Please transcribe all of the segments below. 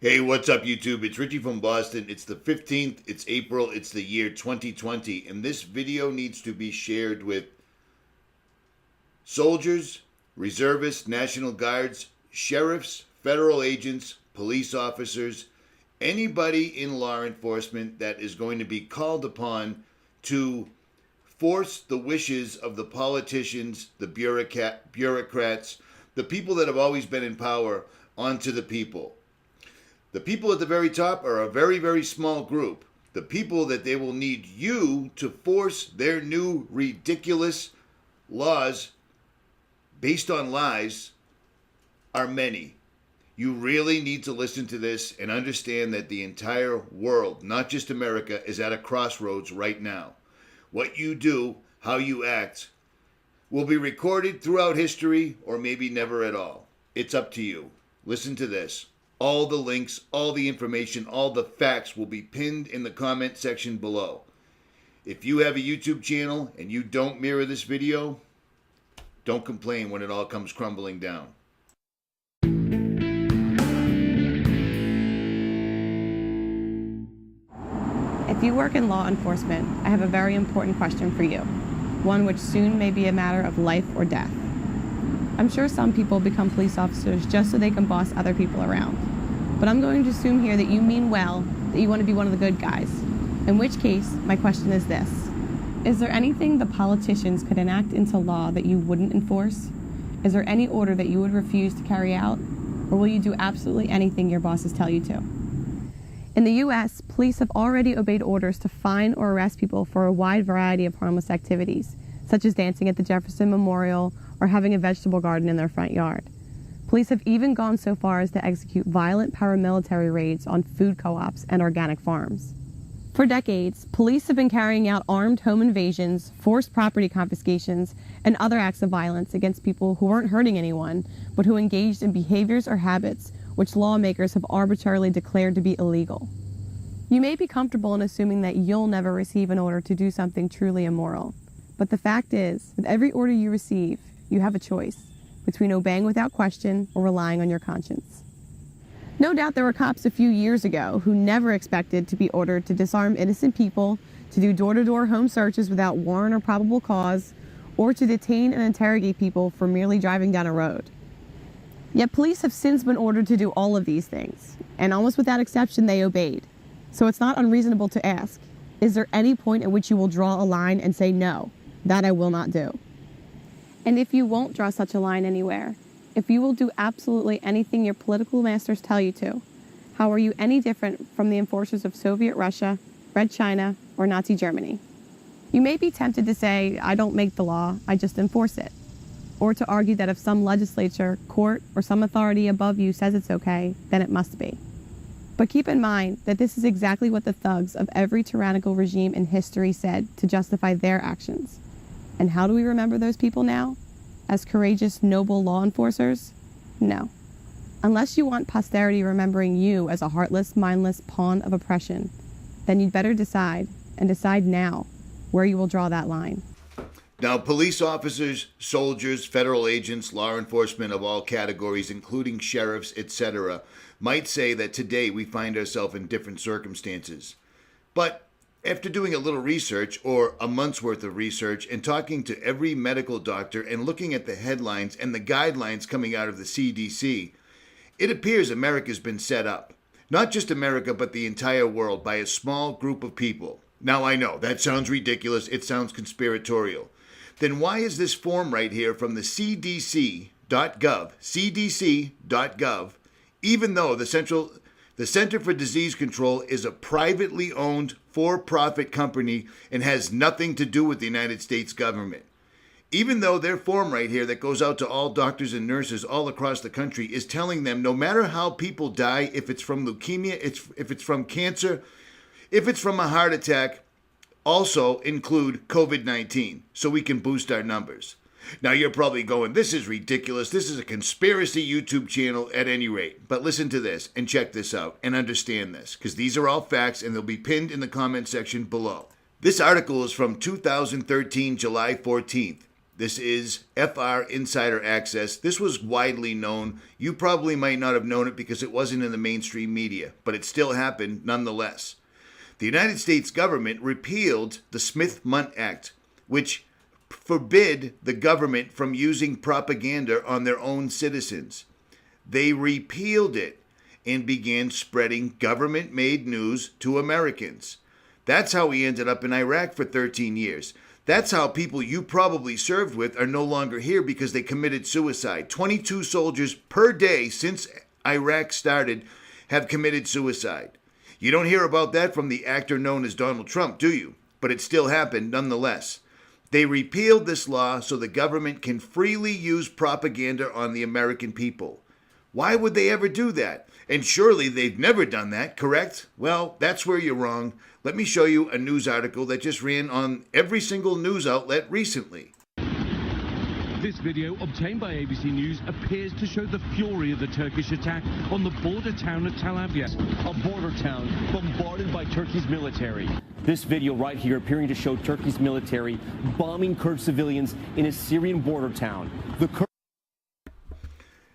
Hey, what's up, YouTube? It's Richie from Boston. It's the 15th, it's April, it's the year 2020, and this video needs to be shared with soldiers, reservists, National Guards, sheriffs, federal agents, police officers, anybody in law enforcement that is going to be called upon to force the wishes of the politicians, the bureaucrats, the people that have always been in power onto the people. The people at the very top are a very, very small group. The people that they will need you to force their new ridiculous laws based on lies are many. You really need to listen to this and understand that the entire world, not just America, is at a crossroads right now. What you do, how you act, will be recorded throughout history or maybe never at all. It's up to you. Listen to this. All the links, all the information, all the facts will be pinned in the comment section below. If you have a YouTube channel and you don't mirror this video, don't complain when it all comes crumbling down. If you work in law enforcement, I have a very important question for you, one which soon may be a matter of life or death. I'm sure some people become police officers just so they can boss other people around. But I'm going to assume here that you mean well, that you want to be one of the good guys. In which case, my question is this. Is there anything the politicians could enact into law that you wouldn't enforce? Is there any order that you would refuse to carry out? Or will you do absolutely anything your bosses tell you to? In the U.S., police have already obeyed orders to fine or arrest people for a wide variety of harmless activities, such as dancing at the Jefferson Memorial or having a vegetable garden in their front yard. Police have even gone so far as to execute violent paramilitary raids on food co-ops and organic farms. For decades, police have been carrying out armed home invasions, forced property confiscations, and other acts of violence against people who weren't hurting anyone, but who engaged in behaviors or habits which lawmakers have arbitrarily declared to be illegal. You may be comfortable in assuming that you'll never receive an order to do something truly immoral, but the fact is, with every order you receive, you have a choice between obeying without question or relying on your conscience. No doubt there were cops a few years ago who never expected to be ordered to disarm innocent people, to do door-to-door home searches without warrant or probable cause, or to detain and interrogate people for merely driving down a road. Yet police have since been ordered to do all of these things, and almost without exception they obeyed. So it's not unreasonable to ask, is there any point at which you will draw a line and say, no, that I will not do? And if you won't draw such a line anywhere, if you will do absolutely anything your political masters tell you to, how are you any different from the enforcers of Soviet Russia, Red China, or Nazi Germany? You may be tempted to say, I don't make the law, I just enforce it. Or to argue that if some legislature, court, or some authority above you says it's okay, then it must be. But keep in mind that this is exactly what the thugs of every tyrannical regime in history said to justify their actions. And how do we remember those people now? As courageous, noble law enforcers? No. Unless you want posterity remembering you as a heartless, mindless pawn of oppression, then you'd better decide, and decide now, where you will draw that line. Now, police officers, soldiers, federal agents, law enforcement of all categories, including sheriffs, etc., might say that today we find ourselves in different circumstances. But after doing a little research, or a month's worth of research, and talking to every medical doctor and looking at the headlines and the guidelines coming out of the CDC, it appears America's been set up. Not just America, but the entire world, by a small group of people. Now, I know, that sounds ridiculous, it sounds conspiratorial. Then why is this form right here from the cdc.gov, even though the Center for Disease Control is a privately owned, for-profit company and has nothing to do with the United States government. Even though their form right here that goes out to all doctors and nurses all across the country is telling them no matter how people die, if it's from leukemia, if it's from cancer, if it's from a heart attack, also include COVID-19 so we can boost our numbers. Now you're probably going, this is ridiculous. This is a conspiracy YouTube channel at any rate. But listen to this and check this out and understand this, because these are all facts and they'll be pinned in the comment section below. This article is from 2013, July 14th. This is FR Insider Access. This was widely known. You probably might not have known it because it wasn't in the mainstream media, but it still happened nonetheless. The United States government repealed the Smith-Mundt Act, which forbid the government from using propaganda on their own citizens. They repealed it and began spreading government-made news to Americans. That's how we ended up in Iraq for 13 years. That's how people you probably served with are no longer here because they committed suicide. 22 soldiers per day since Iraq started have committed suicide. You don't hear about that from the actor known as Donald Trump, do you? But it still happened nonetheless. They repealed this law so the government can freely use propaganda on the American people. Why would they ever do that? And surely they've never done that, correct? Well, that's where you're wrong. Let me show you a news article that just ran on every single news outlet recently. This video, obtained by ABC News, appears to show the fury of the Turkish attack on the border town of Tel Aviv, a border town bombarded by Turkey's military. This video right here appearing to show Turkey's military bombing Kurd civilians in a Syrian border town.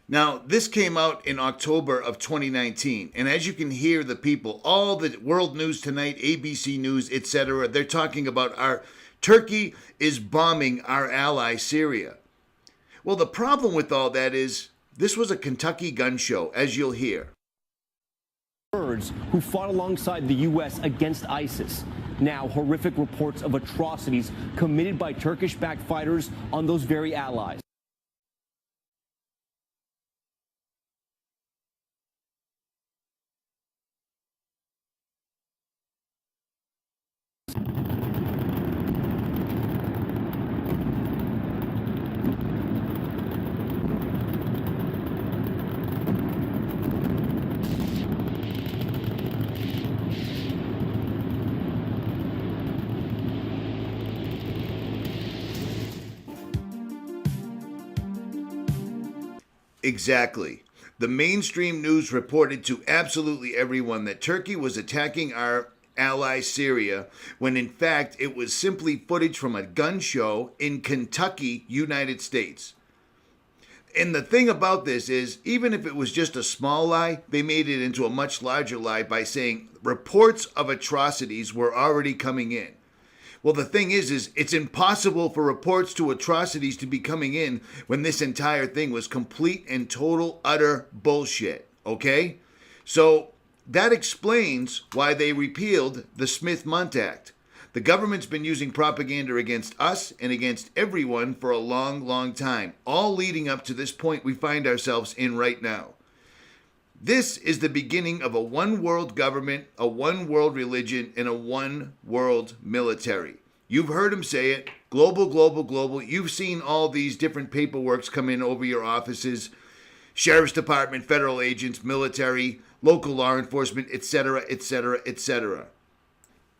Now, this came out in October of 2019, and as you can hear the people, all the World News Tonight, ABC News, etc., they're talking about our Turkey is bombing our ally Syria. Well, the problem with all that is this was a Kentucky gun show, as you'll hear. Kurds who fought alongside the U.S. against ISIS. Now, horrific reports of atrocities committed by Turkish-backed fighters on those very allies. Exactly. The mainstream news reported to absolutely everyone that Turkey was attacking our ally Syria, when in fact it was simply footage from a gun show in Kentucky, United States. And the thing about this is, even if it was just a small lie, they made it into a much larger lie by saying reports of atrocities were already coming in. Well, the thing is it's impossible for reports to atrocities to be coming in when this entire thing was complete and total utter bullshit, okay? So that explains why they repealed the Smith-Mundt Act. The government's been using propaganda against us and against everyone for a long, long time, all leading up to this point we find ourselves in right now. This is the beginning of a one world government, a one world religion, and a one world military. You've heard him say it, global, global, global. You've seen all these different paperworks come in over your offices, sheriff's department, federal agents, military, local law enforcement, etc., etc., etc.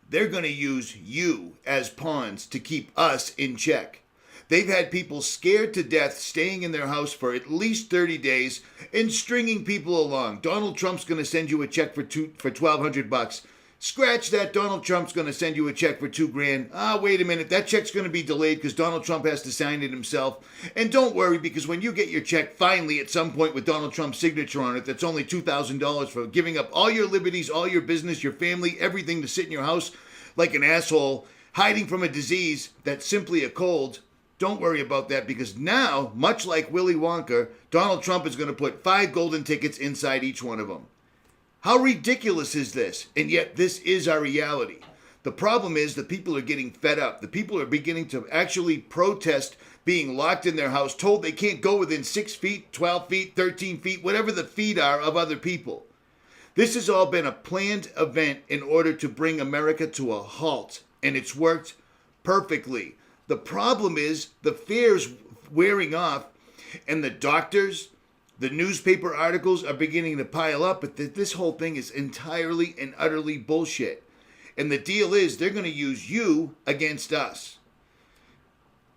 They're going to use you as pawns to keep us in check. They've had people scared to death staying in their house for at least 30 days and stringing people along. Donald Trump's going to send you a check for $1,200. Scratch that. Donald Trump's going to send you a check for $2,000. Wait a minute. That check's going to be delayed because Donald Trump has to sign it himself. And don't worry, because when you get your check finally at some point with Donald Trump's signature on it, that's only $2,000 for giving up all your liberties, all your business, your family, everything to sit in your house like an asshole, hiding from a disease that's simply a cold. Don't worry about that, because now, much like Willy Wonka, Donald Trump is going to put 5 golden tickets inside each one of them. How ridiculous is this? And yet this is our reality. The problem is the people are getting fed up. The people are beginning to actually protest being locked in their house, told they can't go within 6 feet, 12 feet, 13 feet, whatever the feet are of other people. This has all been a planned event in order to bring America to a halt, and it's worked perfectly. The problem is the fear's wearing off, and the doctors, the newspaper articles are beginning to pile up, but this whole thing is entirely and utterly bullshit. And the deal is they're going to use you against us.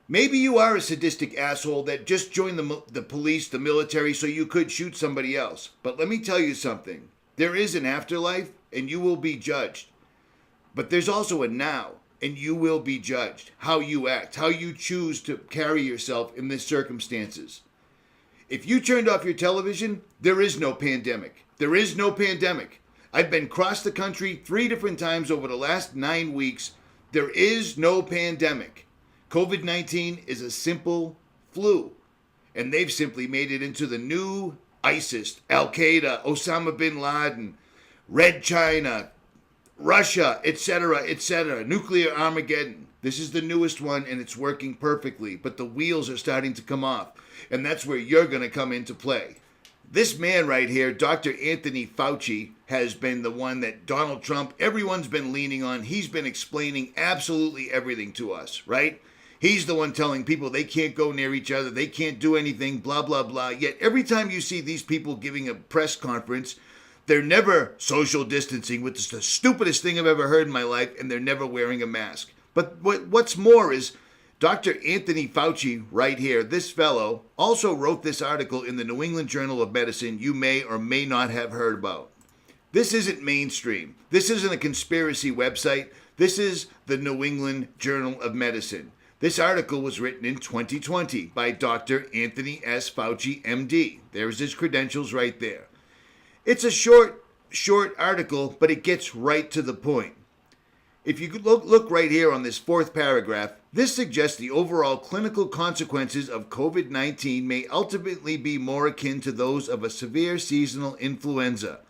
Maybe you are a sadistic asshole that just joined the police, the military, so you could shoot somebody else. But let me tell you something. There is an afterlife, and you will be judged. But there's also a now. and you will be judged. How you act, how you choose to carry yourself in these circumstances. If you turned off your television, there is no pandemic. There is no pandemic. I've been across the country 3 different times over the last 9 weeks. There is no pandemic. COVID-19 is a simple flu. And they've simply made it into the new ISIS, Al-Qaeda, Osama bin Laden, Red China, Russia, etc., nuclear Armageddon. This is the newest one, and it's working perfectly, but the wheels are starting to come off, and that's where you're going to come into play. This man right here, Dr. Anthony Fauci, has been the one that Donald Trump, everyone's been leaning on. He's been explaining absolutely everything to us, right? He's the one telling people they can't go near each other, they can't do anything, blah, blah, blah. Yet every time you see these people giving a press conference, they're never social distancing, which is the stupidest thing I've ever heard in my life, and they're never wearing a mask. But what's more is Dr. Anthony Fauci right here, this fellow, also wrote this article in the New England Journal of Medicine you may or may not have heard about. This isn't mainstream. This isn't a conspiracy website. This is the New England Journal of Medicine. This article was written in 2020 by Dr. Anthony S. Fauci, MD. There's his credentials right there. It's a short article, but it gets right to the point. If you could look right here on this 4th paragraph, this suggests the overall clinical consequences of COVID-19 may ultimately be more akin to those of a severe seasonal influenza,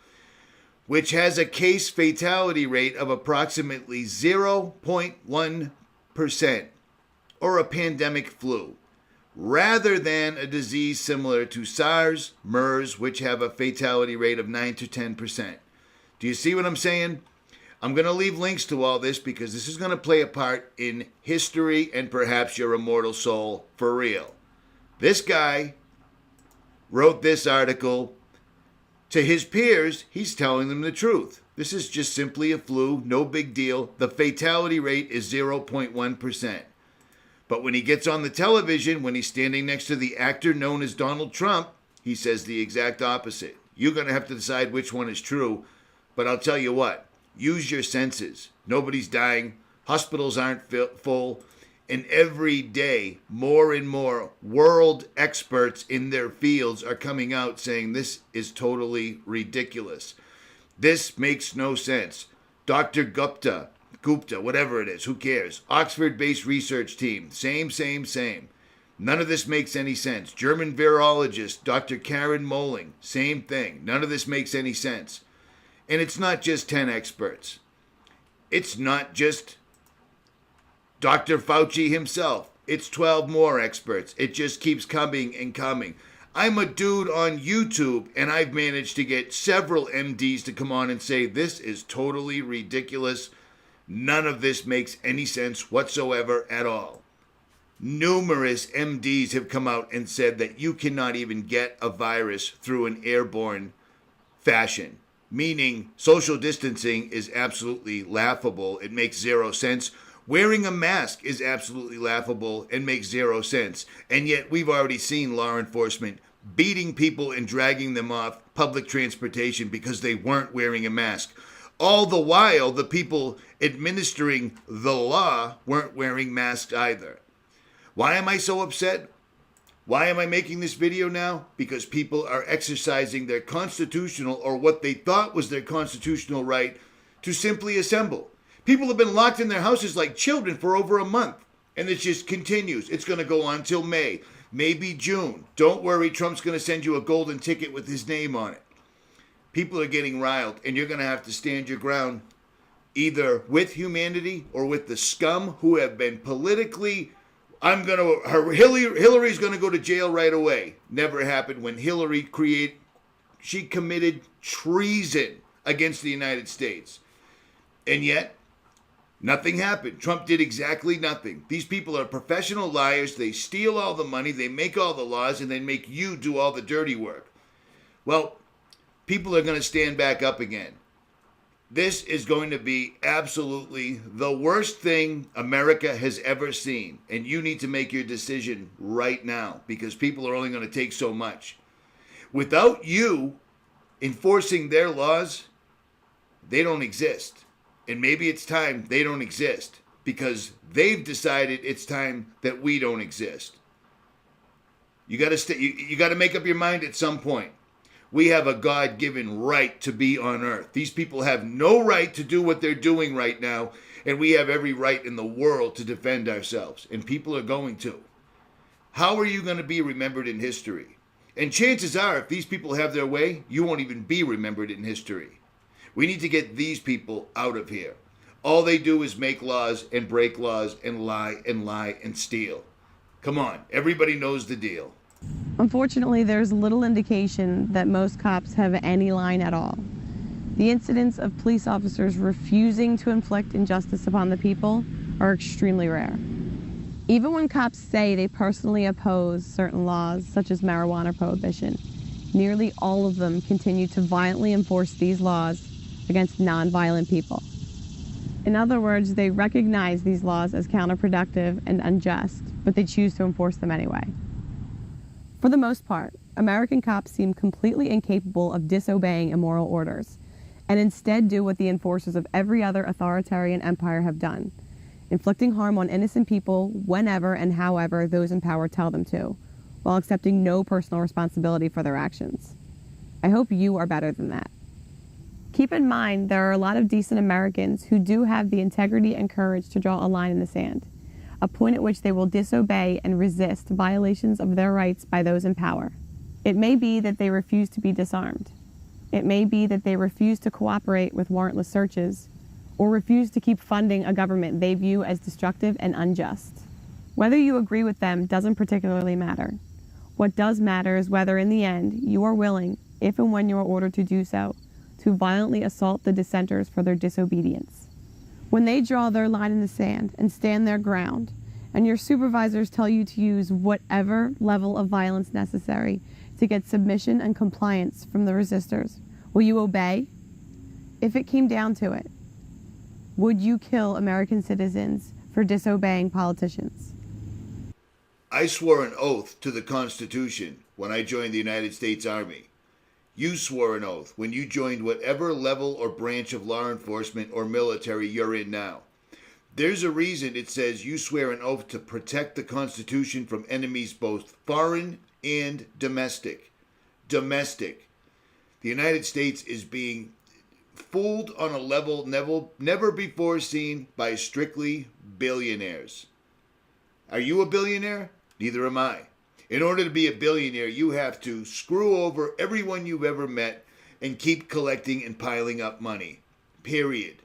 which has a case fatality rate of approximately 0.1%, or a pandemic flu, rather than a disease similar to SARS, MERS, which have a fatality rate of 9 to 10%. Do you see what I'm saying? I'm going to leave links to all this because this is going to play a part in history and perhaps your immortal soul for real. This guy wrote this article. To his peers, he's telling them the truth. This is just simply a flu, no big deal. The fatality rate is 0.1%. But when he gets on the television, when he's standing next to the actor known as Donald Trump, he says the exact opposite. You're going to have to decide which one is true. But I'll tell you what, use your senses. Nobody's dying. Hospitals aren't full. And every day, more and more world experts in their fields are coming out saying this is totally ridiculous. This makes no sense. Dr. Gupta, whatever it is, who cares? Oxford-based research team, same. None of this makes any sense. German virologist, Dr. Karen Moling, same thing. None of this makes any sense. And it's not just 10 experts. It's not just Dr. Fauci himself. It's 12 more experts. It just keeps coming and coming. I'm a dude on YouTube, and I've managed to get several MDs to come on and say, this is totally ridiculous. None of this makes any sense whatsoever at all. Numerous MDs have come out and said that you cannot even get a virus through an airborne fashion, meaning social distancing is absolutely laughable. It makes zero sense. Wearing a mask is absolutely laughable and makes zero sense. And yet we've already seen law enforcement beating people and dragging them off public transportation because they weren't wearing a mask. All the while, the people administering the law weren't wearing masks either. Why am I so upset? Why am I making this video now? Because people are exercising their constitutional, or what they thought was their constitutional right, to simply assemble. People have been locked in their houses like children for over a month, and it just continues. It's going to go on till May, maybe June. Don't worry, Trump's going to send you a golden ticket with his name on it. People are getting riled, and you're going to have to stand your ground either with humanity or with the scum who have been politically, Hillary's going to go to jail right away. Never happened when Hillary she committed treason against the United States. And yet, nothing happened. Trump did exactly nothing. These people are professional liars. They steal all the money. They make all the laws, and then make you do all the dirty work. Well, people are going to stand back up again. This is going to be absolutely the worst thing America has ever seen. And you need to make your decision right now because people are only going to take so much. Without you enforcing their laws, they don't exist. And maybe it's time they don't exist. because they've decided it's time that we don't exist. You got to you got to make up your mind at some point. We have a God-given right to be on earth. These people have no right to do what they're doing right now, and we have every right in the world to defend ourselves, and people are going to. How are you going to be remembered in history? And chances are, if these people have their way, you won't even be remembered in history. We need to get these people out of here. All they do is make laws and break laws and lie and steal. Come on, everybody knows the deal. Unfortunately, there's little indication that most cops have any line at all. The incidents of police officers refusing to inflict injustice upon the people are extremely rare. Even when cops say they personally oppose certain laws, such as marijuana prohibition, nearly all of them continue to violently enforce these laws against non-violent people. In other words, they recognize these laws as counterproductive and unjust, but they choose to enforce them anyway. For the most part, American cops seem completely incapable of disobeying immoral orders, and instead do what the enforcers of every other authoritarian empire have done, inflicting harm on innocent people whenever and however those in power tell them to, while accepting no personal responsibility for their actions. I hope you are better than that. Keep in mind, there are a lot of decent Americans who do have the integrity and courage to draw a line in the sand, a point at which they will disobey and resist violations of their rights by those in power. It may be that they refuse to be disarmed. It may be that they refuse to cooperate with warrantless searches, or refuse to keep funding a government they view as destructive and unjust. Whether you agree with them doesn't particularly matter. What does matter is whether in the end you are willing, if and when you are ordered to do so, to violently assault the dissenters for their disobedience. When they draw their line in the sand and stand their ground, and your supervisors tell you to use whatever level of violence necessary to get submission and compliance from the resistors, will you obey? If it came down to it, would you kill American citizens for disobeying politicians? I swore an oath to the Constitution when I joined the United States Army. You swore an oath when you joined whatever level or branch of law enforcement or military you're in now. There's a reason it says you swear an oath to protect the Constitution from enemies both foreign and domestic. Domestic. The United States is being fooled on a level never before seen by strictly billionaires. Are you a billionaire? Neither am I. In order to be a billionaire, you have to screw over everyone you've ever met and keep collecting and piling up money. Period.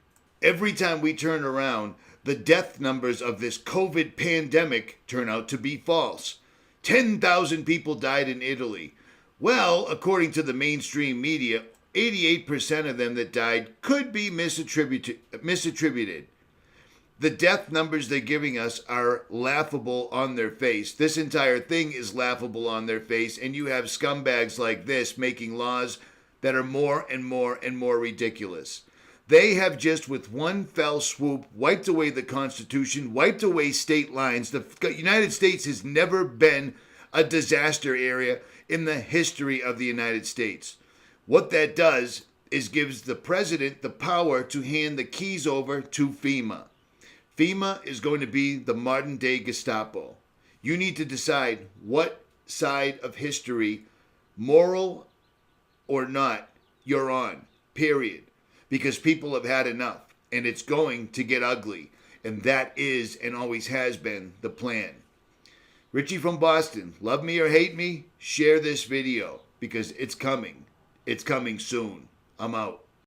Every time we turn around, the death numbers of this COVID pandemic turn out to be false. 10,000 people died in Italy. Well, according to the mainstream media, 88% of them that died could be misattributed. The death numbers they're giving us are laughable on their face. This entire thing is laughable on their face, and you have scumbags like this making laws that are more and more and more ridiculous. They have just with one fell swoop wiped away the Constitution, wiped away state lines. The United States has never been a disaster area in the history of the United States. What that does is gives the president the power to hand the keys over to FEMA. FEMA is going to be the modern day Gestapo. You need to decide what side of history, moral or not, you're on, period. Because people have had enough, and it's going to get ugly. And that is, and always has been, the plan. Richie from Boston, love me or hate me, share this video, because it's coming. It's coming soon. I'm out.